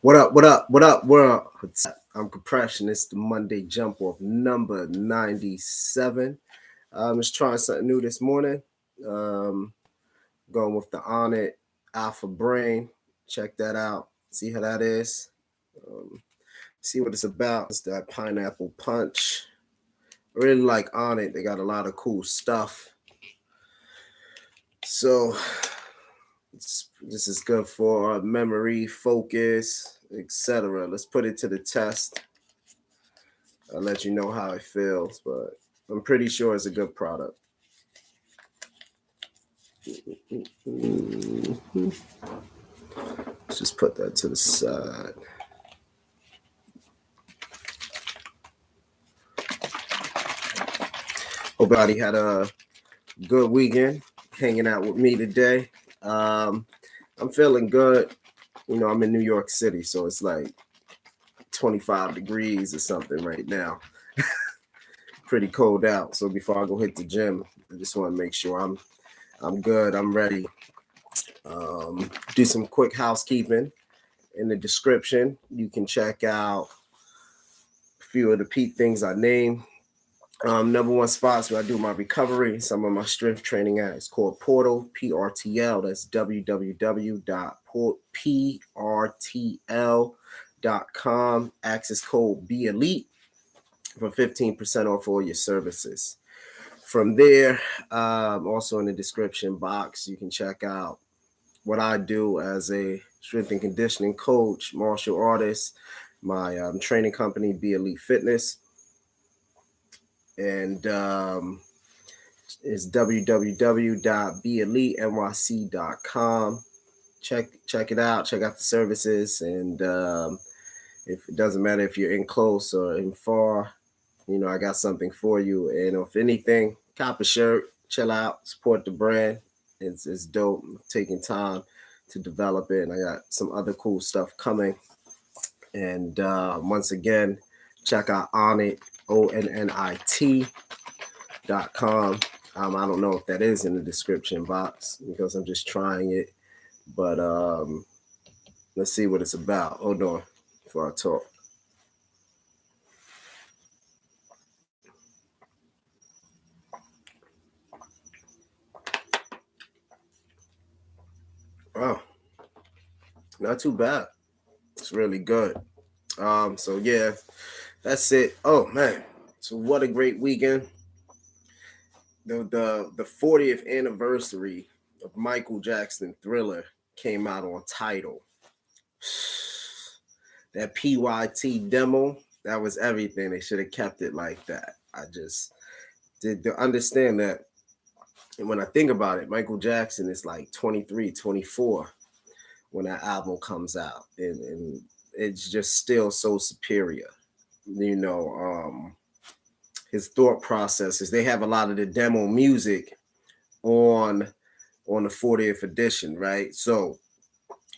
What up? What up? What up? World? What's up? I'm Compression. It's the Monday jump off number 97. Just trying something new this morning. Um, Going with the On It Alpha Brain. Check that out. See how that is. Um, See what it's about. It's that pineapple punch. I really like On It. They got a lot of cool stuff. So this is good for memory, focus, etc. Let's put it to the test. I'll let you know how it feels, but I'm pretty sure it's a good product. Let's just put that to the side. Hope everybody had a good weekend hanging out with me today. I'm feeling good. You know, I'm in New York City, so it's like 25 degrees or something right now. Pretty cold out. So before I go hit the gym, I just want to make sure I'm good. I'm ready. Do some quick housekeeping. In the description, you can check out a few of the things I named. Number one spots where I do my recovery, some of my strength training at. It's called Portal, PRTL. That's www.prtl.com. Access code Be Elite for 15% off all your services. From there, also in the description box, you can check out what I do as a strength and conditioning coach, martial artist, my training company, Be Elite Fitness, and is www.beelitenyc.com. Check it out. Check out the services, and if it doesn't matter if you're in close or in far, you know I got something for you. And if anything, cop a shirt, chill out, support the brand. It's dope. I'm taking time to develop it, and I got some other cool stuff coming. And once again, check out Onnit, ONNIT.com. I don't know if that is in the description box because I'm just trying it, but let's see what it's about. Hold on before I talk. Oh, not too bad. It's really good. So yeah, that's it. Oh man, so what a great weekend. The 40th anniversary of Michael Jackson Thriller came out on Tidal. That PYT demo, that was everything. They should have kept it like that. I just did to understand that. And when I think about it, Michael Jackson is like 23, 24 when that album comes out. And it's just still so superior. You know, his thought processes. They have a lot of the demo music on the 40th edition, right? So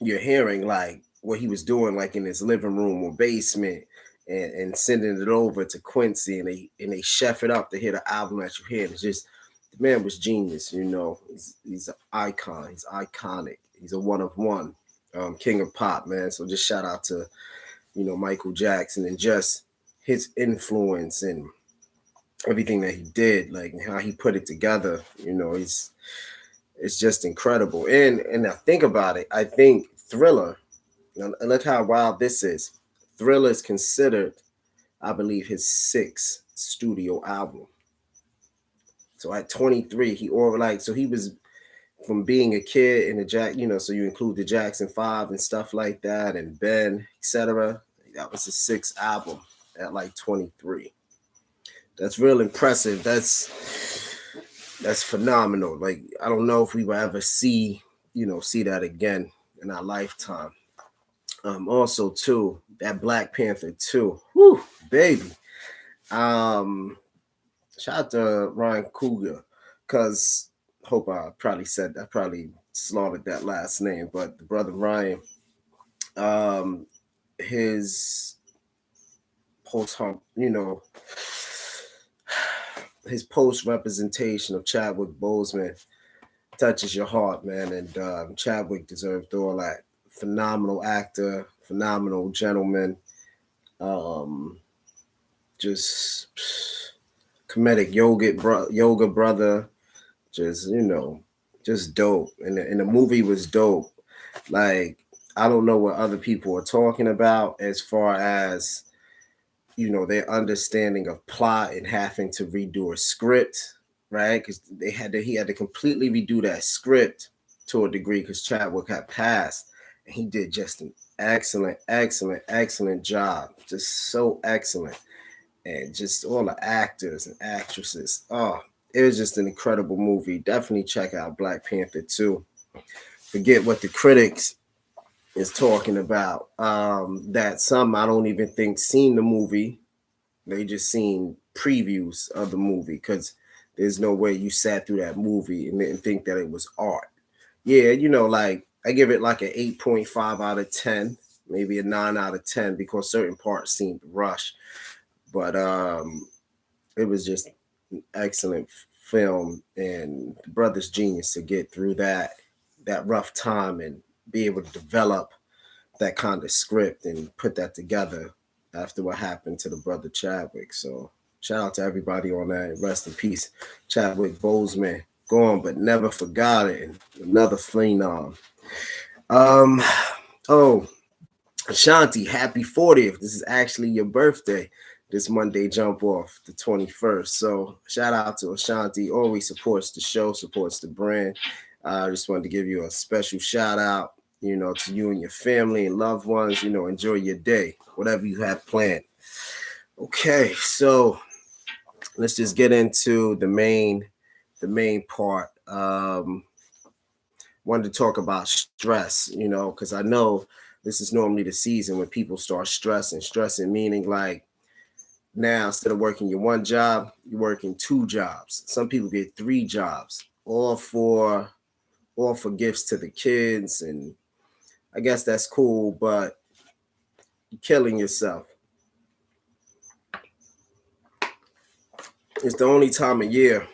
you're hearing like what he was doing like in his living room or basement and sending it over to Quincy and they chef it up to hear the album that you hear. It's just the man was genius, you know. He's an icon, he's iconic, he's a one of one, king of pop, man. So just shout out to, you know, Michael Jackson and just his influence and everything that he did, like how he put it together, you know, it's just incredible. And I think about it, I think Thriller, and look how wild this is. Thriller is considered, I believe, his sixth studio album. So at 23, he or like so he was from being a kid in the you know, so you include the Jackson 5 and stuff like that, and Ben, etc. That was his sixth album at like 23. That's real impressive. That's phenomenal. Like I don't know if we will ever see, you know, see that again in our lifetime. Also too, that Black Panther 2. Whew, baby. Um, Shout out to Ryan Coogler, cause hope I probably said I probably slaughtered that last name, but the brother Ryan, um, his post, you know, his post representation of Chadwick Boseman touches your heart, man. And Chadwick deserved all that. Phenomenal actor, phenomenal gentleman. Um, just comedic yoga brother. Just just dope. And the movie was dope. Like, I don't know what other people are talking about as far as their understanding of plot and having to redo a script, right? Because he had to completely redo that script to a degree because Chadwick had passed, and he did just an excellent, excellent, excellent job, just so excellent, and just all the actors and actresses. Oh, it was just an incredible movie. Definitely check out Black Panther 2. Forget what the critics is talking about. That some I don't even think seen the movie. They just seen previews of the movie because there's no way you sat through that movie and didn't think that it was art. Yeah, like I give it like an 8.5 out of 10, maybe a 9 out of 10 because certain parts seemed rushed. But it was just an excellent film, and the brother's genius to get through that rough time and be able to develop that kind of script and put that together after what happened to the brother Chadwick. So shout out to everybody on that. Rest in peace, Chadwick Boseman. Gone but never forgotten. Another phenom. Um, oh, Ashanti, happy 40th. This is actually your birthday. This Monday jump off the 21st. So shout out to Ashanti. Always supports the show, supports the brand. I just wanted to give you a special shout out, to you and your family and loved ones. Enjoy your day, whatever you have planned. Okay, so let's just get into the main part. Wanted to talk about stress, because I know this is normally the season when people start stressing meaning like now instead of working your one job, you're working two jobs. Some people get three jobs, all for gifts to the kids, and I guess that's cool, but you're killing yourself. It's the only time of year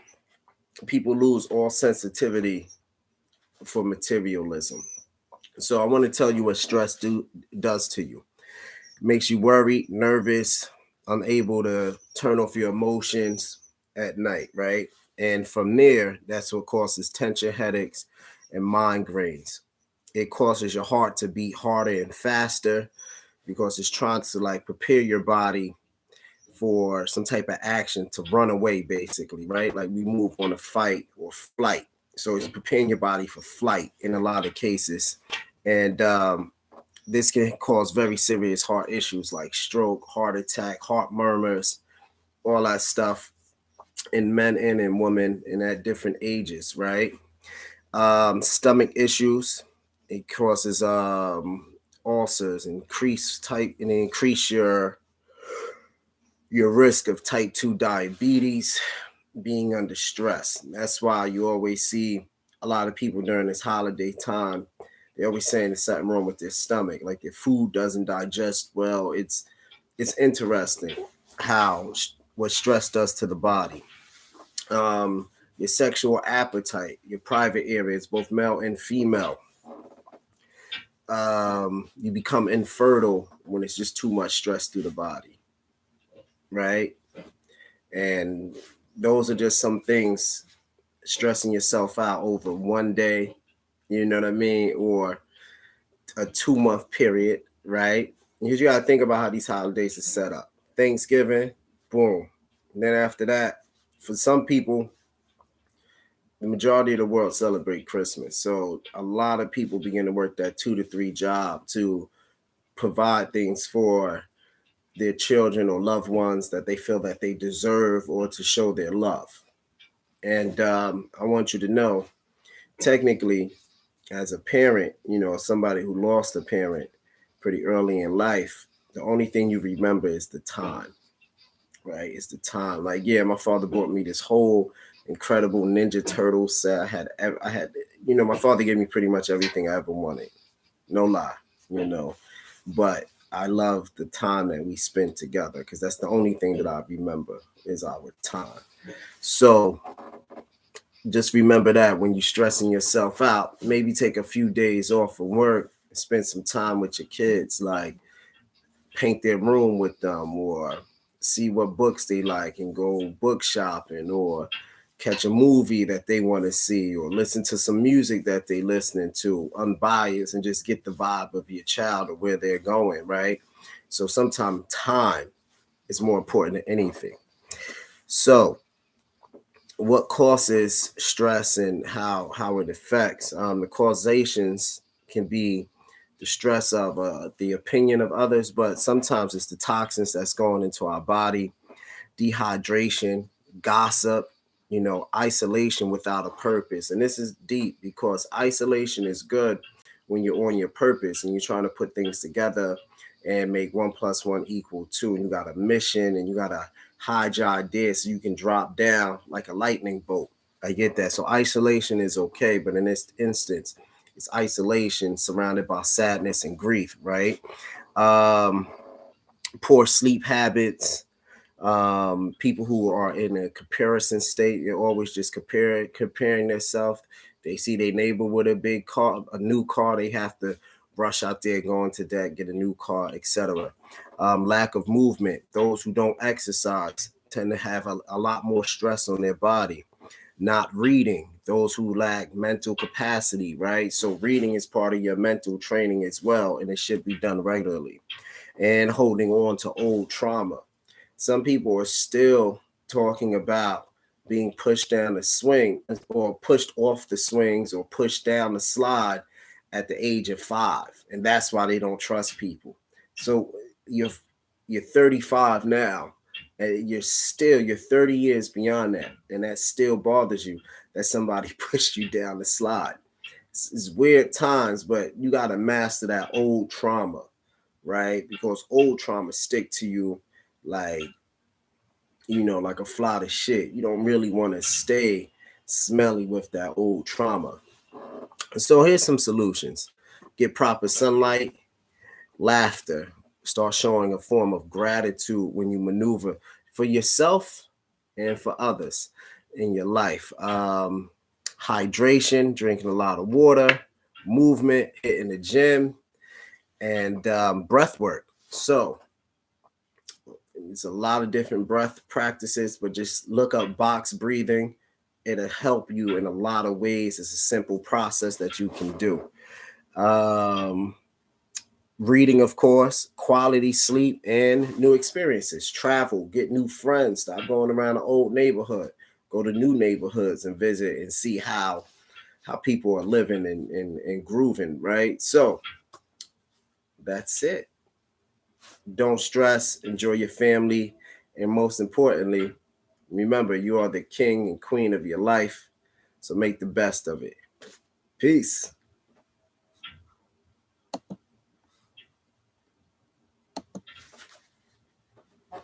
people lose all sensitivity for materialism. So I want to tell you what stress does to you. It makes you worried, nervous, unable to turn off your emotions at night, right? And from there, that's what causes tension, headaches, and migraines. It causes your heart to beat harder and faster because it's trying to like prepare your body for some type of action to run away, basically, right? Like we move on a fight or flight. So it's preparing your body for flight in a lot of cases. And this can cause very serious heart issues like stroke, heart attack, heart murmurs, all that stuff in men and in women and at different ages, right? Stomach issues, it causes ulcers, increase your risk of type 2 diabetes, being under stress. That's why you always see a lot of people during this holiday time, they're always saying there's something wrong with their stomach, like their food doesn't digest well. It's interesting what stress does to the body. Your sexual appetite, your private areas, both male and female. You become infertile when it's just too much stress through the body, right? And those are just some things, stressing yourself out over one day, you know what I mean, or a 2-month period, right? Because you got to think about how these holidays are set up. Thanksgiving, boom. And then after that, for some people, the majority of the world celebrate Christmas. So a lot of people begin to work that 2 to 3 job to provide things for their children or loved ones that they feel that they deserve or to show their love. And I want you to know, technically, as a parent, somebody who lost a parent pretty early in life, the only thing you remember is the time, right? It's the time. Like, yeah, my father bought me this whole incredible Ninja Turtle set. I had, my father gave me pretty much everything I ever wanted. No lie, but I love the time that we spent together because that's the only thing that I remember is our time. So just remember that when you're stressing yourself out, maybe take a few days off from work, spend some time with your kids, like paint their room with them, or see what books they like and go book shopping, or catch a movie that they want to see, or listen to some music that they listening to, unbiased, and just get the vibe of your child or where they're going, right? So sometimes time is more important than anything. So what causes stress and how it affects, the causations can be the stress of the opinion of others, but sometimes it's the toxins that's going into our body, dehydration, gossip, isolation without a purpose. And this is deep because isolation is good when you're on your purpose and you're trying to put things together and make 1+1 = 2. And you got a mission and you got to hide your idea so you can drop down like a lightning bolt. I get that. So isolation is okay, but in this instance, it's isolation surrounded by sadness and grief, right? Um, Poor sleep habits, people who are in a comparison state, they're always just comparing themselves. They see their neighbor with a big car, a new car, they have to rush out there, go into debt, get a new car, etc. Lack of movement, those who don't exercise tend to have a lot more stress on their body. Not reading, those who lack mental capacity, right? So reading is part of your mental training as well, and it should be done regularly. And holding on to old trauma, some people are still talking about being pushed down the swing or pushed off the swings or pushed down the slide at the age of 5. And that's why they don't trust people. So you're you're 35 now, and you're 30 years beyond that, and that still bothers you that somebody pushed you down the slide. It's weird times, but you got to master that old trauma, right? Because old trauma stick to you like like a fly to shit. You don't really want to stay smelly with that old trauma. So here's some solutions. Get proper sunlight, laughter. Start showing a form of gratitude when you maneuver for yourself and for others in your life. Hydration, drinking a lot of water, movement, hitting the gym, and breath work. So there's a lot of different breath practices, but just look up box breathing. It'll help you in a lot of ways. It's a simple process that you can do. Reading, of course, quality sleep, and new experiences. Travel, get new friends. Stop going around the old neighborhood. Go to new neighborhoods and visit and see how people are living and grooving, right? So that's it. Don't stress, enjoy your family, and most importantly, remember you are the king and queen of your life. So make the best of it. Peace.